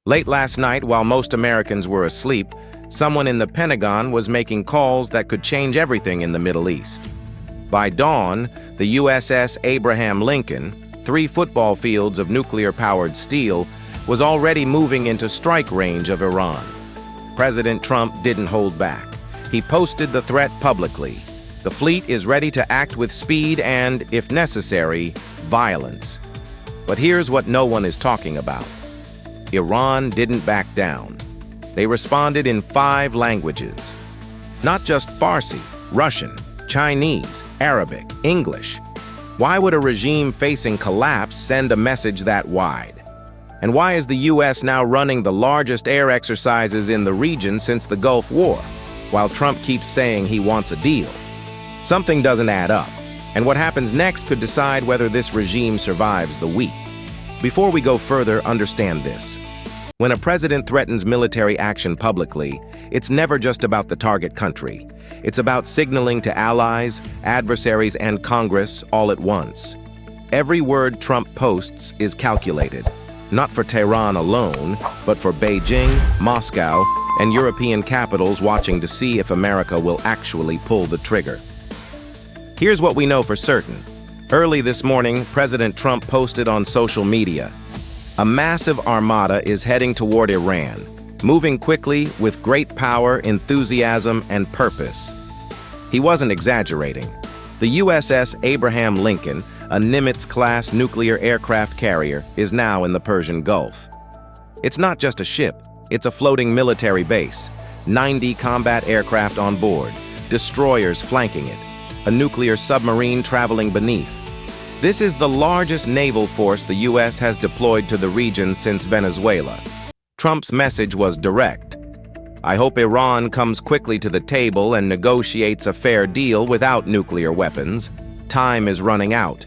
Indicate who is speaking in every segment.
Speaker 1: Late last night, while most Americans were asleep, someone in the Pentagon was making calls that could change everything in the Middle East. By dawn, the USS Abraham Lincoln, 3 football fields of nuclear-powered steel, was already moving into strike range of Iran. President Trump didn't hold back. He posted the threat publicly. The fleet is ready to act with speed and, if necessary, violence. But here's what no one is talking about. Iran didn't back down. They responded in 5 languages. Not just Farsi, Russian, Chinese, Arabic, English. Why would a regime facing collapse send a message that wide? And why is the U.S. now running the largest air exercises in the region since the Gulf War, while Trump keeps saying he wants a deal? Something doesn't add up, and what happens next could decide whether this regime survives the week. Before we go further, understand this. When a president threatens military action publicly, it's never just about the target country. It's about signaling to allies, adversaries, and Congress all at once. Every word Trump posts is calculated, not for Tehran alone, but for Beijing, Moscow, and European capitals watching to see if America will actually pull the trigger. Here's what we know for certain. Early this morning, President Trump posted on social media, "A massive armada is heading toward Iran, moving quickly with great power, enthusiasm, and purpose." He wasn't exaggerating. The USS Abraham Lincoln, a Nimitz-class nuclear aircraft carrier, is now in the Persian Gulf. It's not just a ship, it's a floating military base, 90 combat aircraft on board, destroyers flanking it, a nuclear submarine traveling beneath. This is the largest naval force the U.S. has deployed to the region since Venezuela. Trump's message was direct. "I hope Iran comes quickly to the table and negotiates a fair deal without nuclear weapons. Time is running out."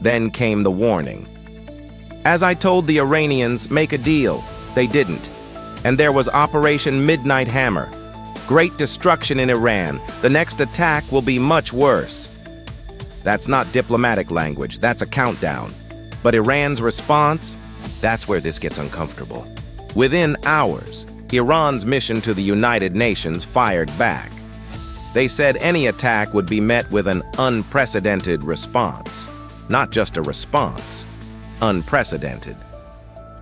Speaker 1: Then came the warning. "As I told the Iranians, make a deal." They didn't. And there was Operation Midnight Hammer. Great destruction in Iran. The next attack will be much worse. That's not diplomatic language, that's a countdown. But Iran's response? That's where this gets uncomfortable. Within hours, Iran's mission to the United Nations fired back. They said any attack would be met with an unprecedented response. Not just a response, unprecedented.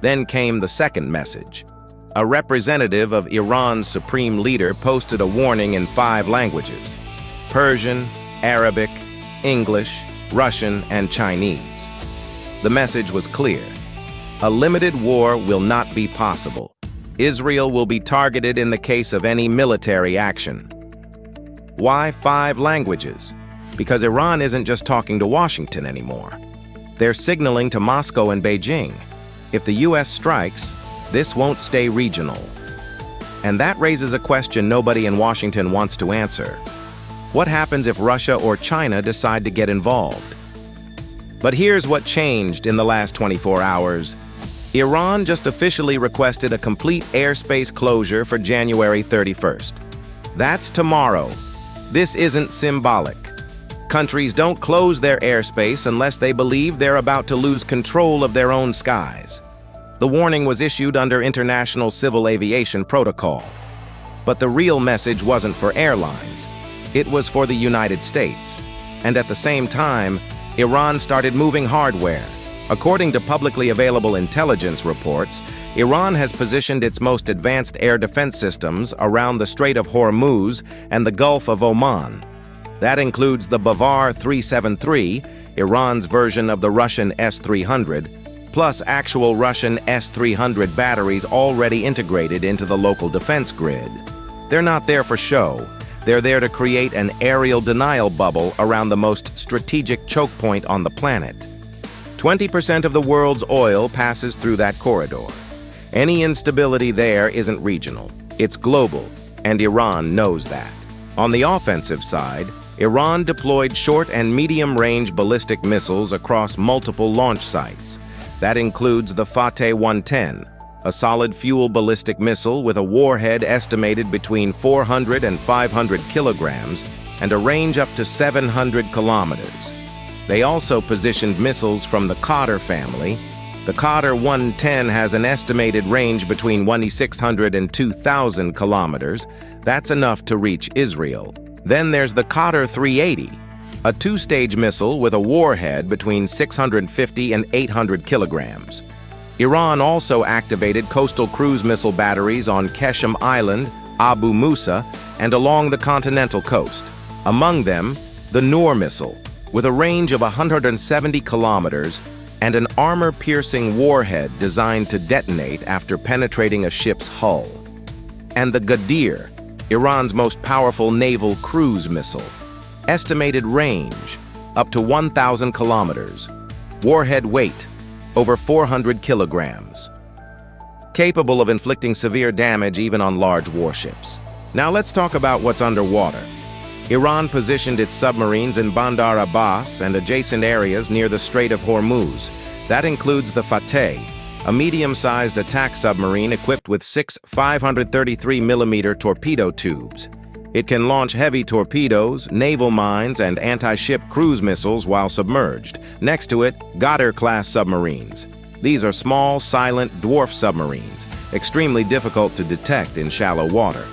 Speaker 1: Then came the second message. A representative of Iran's supreme leader posted a warning in 5 languages: Persian, Arabic, English, Russian, and Chinese. The message was clear. A limited war will not be possible. Israel will be targeted in the case of any military action. Why 5 languages? Because Iran isn't just talking to Washington anymore. They're signaling to Moscow and Beijing. If the U.S. strikes, this won't stay regional. And that raises a question nobody in Washington wants to answer. What happens if Russia or China decide to get involved? But here's what changed in the last 24 hours. Iran just officially requested a complete airspace closure for January 31st. That's tomorrow. This isn't symbolic. Countries don't close their airspace unless they believe they're about to lose control of their own skies. The warning was issued under international civil aviation protocol. But the real message wasn't for airlines. It was for the United States. And at the same time, Iran started moving hardware. According to publicly available intelligence reports, Iran has positioned its most advanced air defense systems around the Strait of Hormuz and the Gulf of Oman. That includes the Bavar 373, Iran's version of the Russian S-300, plus actual Russian S-300 batteries already integrated into the local defense grid. They're not there for show. They're there to create an aerial denial bubble around the most strategic choke point on the planet. 20% of the world's oil passes through that corridor. Any instability there isn't regional, it's global, and Iran knows that. On the offensive side, Iran deployed short and medium-range ballistic missiles across multiple launch sites. That includes the Fateh 110, a solid-fuel ballistic missile with a warhead estimated between 400 and 500 kilograms and a range up to 700 kilometers. They also positioned missiles from the Qadr family, The Qatar 110 has an estimated range between 1,600 and 2,000 kilometers. That's enough to reach Israel. Then there's the Qatar 380, a two-stage missile with a warhead between 650 and 800 kilograms. Iran also activated coastal cruise missile batteries on Qeshm Island, Abu Musa, and along the continental coast. Among them, the Noor missile, with a range of 170 kilometers and an armor-piercing warhead designed to detonate after penetrating a ship's hull. And the Ghadir, Iran's most powerful naval cruise missile. Estimated range, up to 1,000 kilometers. Warhead weight, over 400 kilograms. Capable of inflicting severe damage even on large warships. Now let's talk about what's underwater. Iran positioned its submarines in Bandar Abbas and adjacent areas near the Strait of Hormuz. That includes the Fateh, a medium-sized attack submarine equipped with 6 533mm torpedo tubes. It can launch heavy torpedoes, naval mines, and anti-ship cruise missiles while submerged. Next to it, Ghadir-class submarines. These are small, silent, dwarf submarines, extremely difficult to detect in shallow water.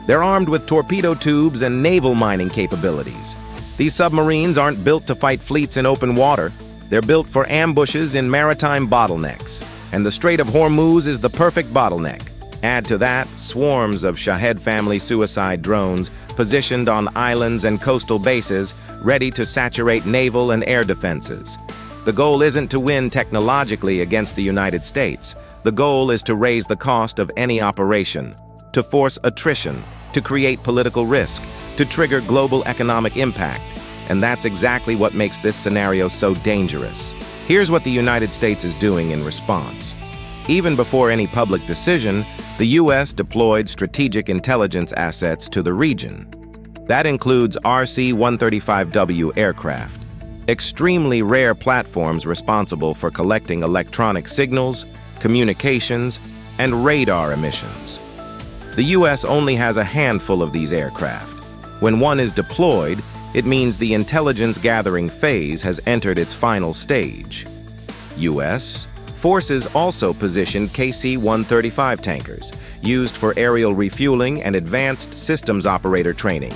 Speaker 1: They're armed with torpedo tubes and naval mining capabilities. These submarines aren't built to fight fleets in open water. They're built for ambushes in maritime bottlenecks. And the Strait of Hormuz is the perfect bottleneck. Add to that swarms of Shahed family suicide drones positioned on islands and coastal bases, ready to saturate naval and air defenses. The goal isn't to win technologically against the United States. The goal is to raise the cost of any operation, to force attrition, to create political risk, to trigger global economic impact. And that's exactly what makes this scenario so dangerous. Here's what the United States is doing in response. Even before any public decision, the U.S. deployed strategic intelligence assets to the region. That includes RC-135W aircraft, extremely rare platforms responsible for collecting electronic signals, communications, and radar emissions. The U.S. only has a handful of these aircraft. When one is deployed, it means the intelligence-gathering phase has entered its final stage. U.S. forces also positioned KC-135 tankers, used for aerial refueling and advanced systems operator training.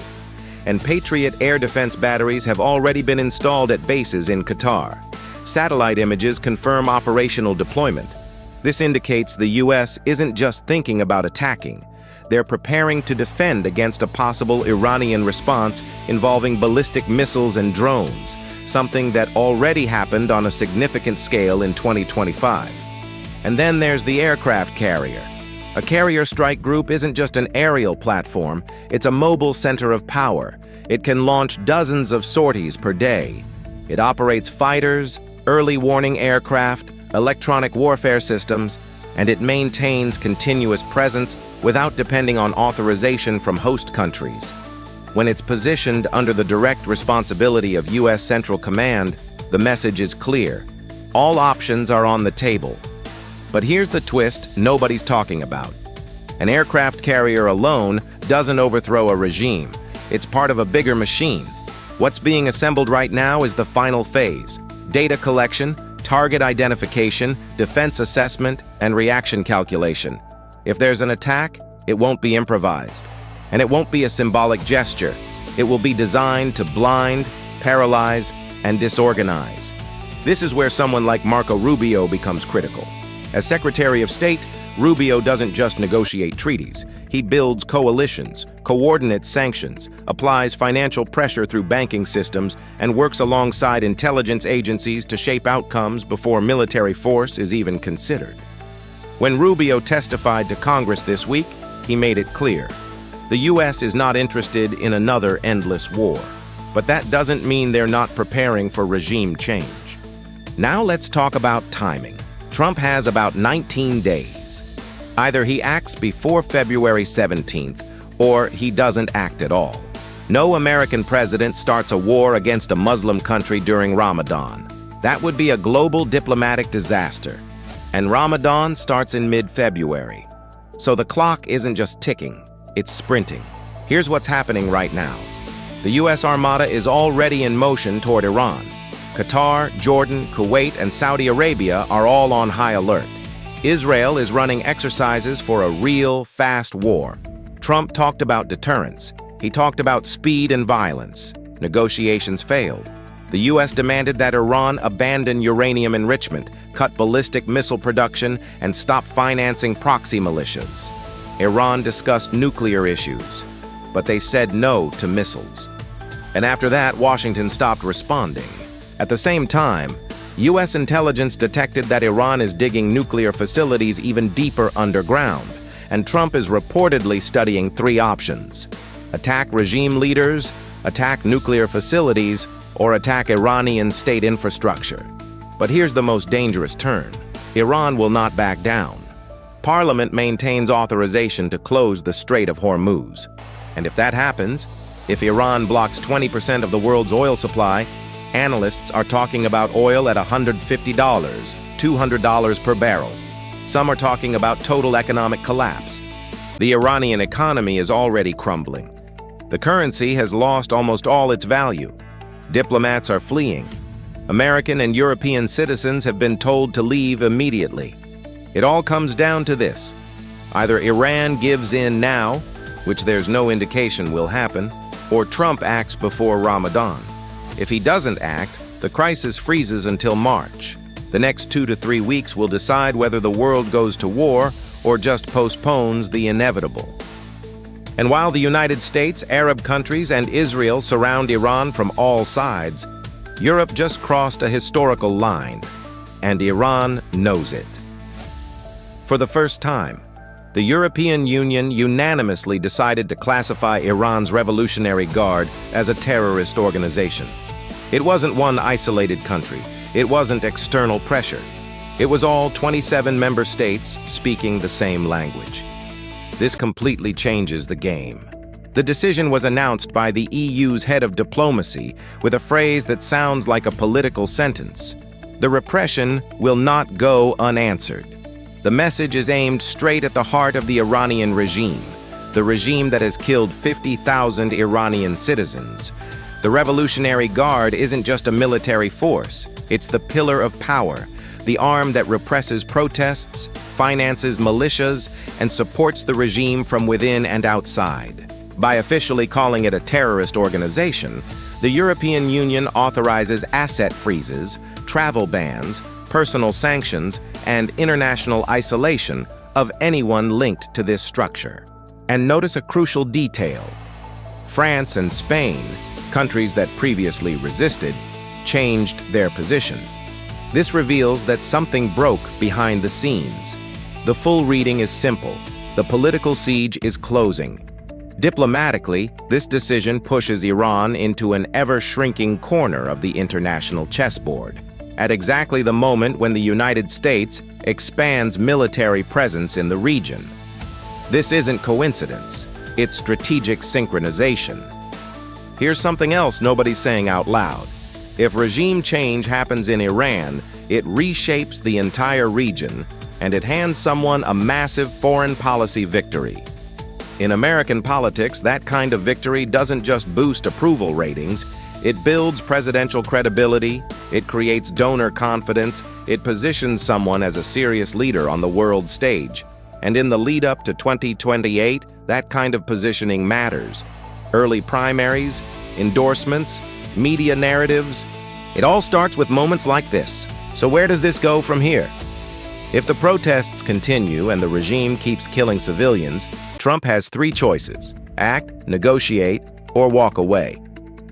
Speaker 1: And Patriot air defense batteries have already been installed at bases in Qatar. Satellite images confirm operational deployment. This indicates the U.S. isn't just thinking about attacking. They're preparing to defend against a possible Iranian response involving ballistic missiles and drones, something that already happened on a significant scale in 2025. And then there's the aircraft carrier. A carrier strike group isn't just an aerial platform, it's a mobile center of power. It can launch dozens of sorties per day. It operates fighters, early warning aircraft, electronic warfare systems, and it maintains continuous presence without depending on authorization from host countries. When it's positioned under the direct responsibility of U.S. Central Command, the message is clear. All options are on the table. But here's the twist nobody's talking about. An aircraft carrier alone doesn't overthrow a regime. It's part of a bigger machine. What's being assembled right now is the final phase: data collection, target identification, defense assessment, and reaction calculation. If there's an attack, it won't be improvised. And it won't be a symbolic gesture. It will be designed to blind, paralyze, and disorganize. This is where someone like Marco Rubio becomes critical. As Secretary of State, Rubio doesn't just negotiate treaties. He builds coalitions, coordinates sanctions, applies financial pressure through banking systems, and works alongside intelligence agencies to shape outcomes before military force is even considered. When Rubio testified to Congress this week, he made it clear. The U.S. is not interested in another endless war, but that doesn't mean they're not preparing for regime change. Now let's talk about timing. Trump has about 19 days. Either he acts before February 17th, or he doesn't act at all. No American president starts a war against a Muslim country during Ramadan. That would be a global diplomatic disaster. And Ramadan starts in mid-February. So the clock isn't just ticking, it's sprinting. Here's what's happening right now. The U.S. Armada is already in motion toward Iran. Qatar, Jordan, Kuwait, and Saudi Arabia are all on high alert. Israel is running exercises for a real, fast war. Trump talked about deterrence. He talked about speed and violence. Negotiations failed. The U.S. demanded that Iran abandon uranium enrichment, cut ballistic missile production, and stop financing proxy militias. Iran discussed nuclear issues, but they said no to missiles. And after that, Washington stopped responding. At the same time, U.S. intelligence detected that Iran is digging nuclear facilities even deeper underground, and Trump is reportedly studying three options: attack regime leaders, attack nuclear facilities, or attack Iranian state infrastructure. But here's the most dangerous turn. Iran will not back down. Parliament maintains authorization to close the Strait of Hormuz. And if that happens, if Iran blocks 20% of the world's oil supply, analysts are talking about oil at $150, $200 per barrel. Some are talking about total economic collapse. The Iranian economy is already crumbling. The currency has lost almost all its value. Diplomats are fleeing. American and European citizens have been told to leave immediately. It all comes down to this: either Iran gives in now, which there's no indication will happen, or Trump acts before Ramadan. If he doesn't act, the crisis freezes until March. The next 2 to 3 weeks will decide whether the world goes to war or just postpones the inevitable. And while the United States, Arab countries, and Israel surround Iran from all sides, Europe just crossed a historical line, and Iran knows it. For the first time, the European Union unanimously decided to classify Iran's Revolutionary Guard as a terrorist organization. It wasn't one isolated country. It wasn't external pressure. It was all 27 member states speaking the same language. This completely changes the game. The decision was announced by the EU's head of diplomacy with a phrase that sounds like a political sentence: "The repression will not go unanswered." The message is aimed straight at the heart of the Iranian regime, the regime that has killed 50,000 Iranian citizens. The Revolutionary Guard isn't just a military force. It's the pillar of power, the arm that represses protests, finances militias, and supports the regime from within and outside. By officially calling it a terrorist organization, the European Union authorizes asset freezes, travel bans, personal sanctions, and international isolation of anyone linked to this structure. And notice a crucial detail. France and Spain, countries that previously resisted, changed their position. This reveals that something broke behind the scenes. The full reading is simple. The political siege is closing. Diplomatically, this decision pushes Iran into an ever-shrinking corner of the international chessboard, at exactly the moment when the United States expands military presence in the region. This isn't coincidence. It's strategic synchronization. Here's something else nobody's saying out loud. If regime change happens in Iran, it reshapes the entire region, and it hands someone a massive foreign policy victory. In American politics, that kind of victory doesn't just boost approval ratings, it builds presidential credibility, it creates donor confidence, it positions someone as a serious leader on the world stage. And in the lead-up to 2028, that kind of positioning matters. Early primaries, endorsements, media narratives. It all starts with moments like this. So where does this go from here? If the protests continue and the regime keeps killing civilians, Trump has three choices: act, negotiate, or walk away.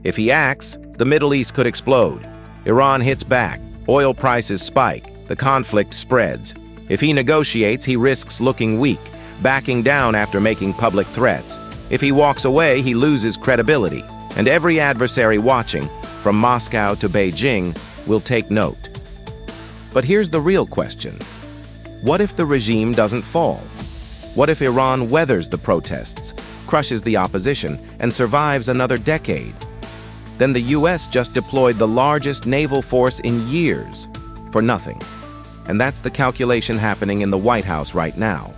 Speaker 1: If he acts, the Middle East could explode. Iran hits back, oil prices spike, the conflict spreads. If he negotiates, he risks looking weak, backing down after making public threats. If he walks away, he loses credibility, and every adversary watching, from Moscow to Beijing, will take note. But here's the real question. What if the regime doesn't fall? What if Iran weathers the protests, crushes the opposition, and survives another decade? Then the US just deployed the largest naval force in years for nothing. And that's the calculation happening in the White House right now.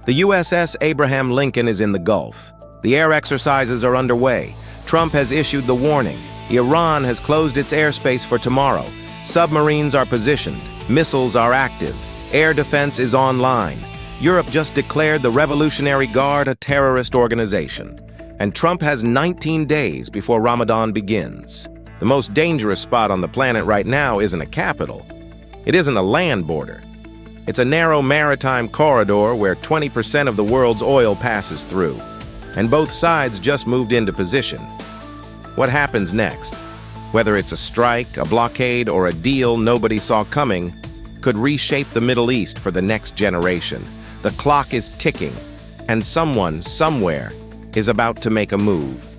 Speaker 1: The USS Abraham Lincoln is in the Gulf. The air exercises are underway. Trump has issued the warning. Iran has closed its airspace for tomorrow. Submarines are positioned. Missiles are active. Air defense is online. Europe just declared the Revolutionary Guard a terrorist organization. And Trump has 19 days before Ramadan begins. The most dangerous spot on the planet right now isn't a capital. It isn't a land border. It's a narrow maritime corridor where 20% of the world's oil passes through. And both sides just moved into position. What happens next? Whether it's a strike, a blockade, or a deal nobody saw coming, could reshape the Middle East for the next generation. The clock is ticking, and someone, somewhere, is about to make a move.